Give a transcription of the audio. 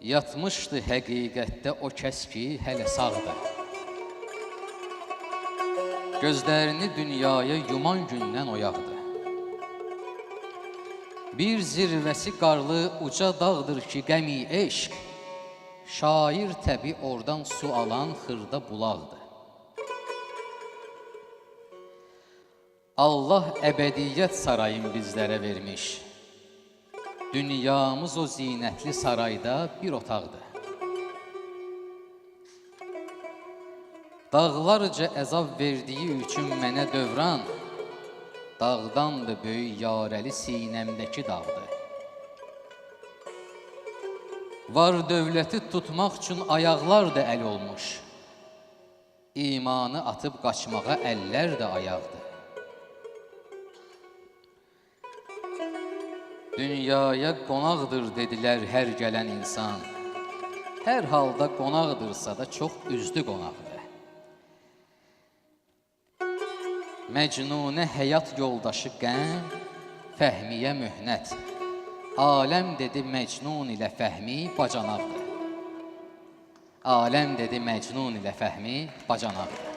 Yatmışdı həqiqətdə o kəs ki, hələ sağdır. Gözlərini dünyaya yuman gündən oyaqdır. Bir zirvəsi qarlı uca dağdır ki, qəmi eşq, şair təbi oradan su alan xırda bulaqdır. Allah əbədiyyət sarayın bizlərə vermiş. Dünyamız o zinətli sarayda bir otaqdır. Dağlarca əzab verdiyi üçün mənə dövran, dağdandır böyük yarəli sinəmdəki dağdır. Var dövləti tutmaq üçün ayaqlar da əl olmuş. İmanı atıb qaçmağa əllər də ayaqdır. Dünyaya qonaqdır dedilər hər gələn insan. Hər halda qonaqdırsa da çox üzdü qonaqdır. Məcnunə həyat yoldaşı qəm, Fəhmiyə möhnət. Aləm dedi Məcnun ilə Fəhmi bacanaqdır. Aləm dedi Məcnun ilə Fəhmi bacanaqdır.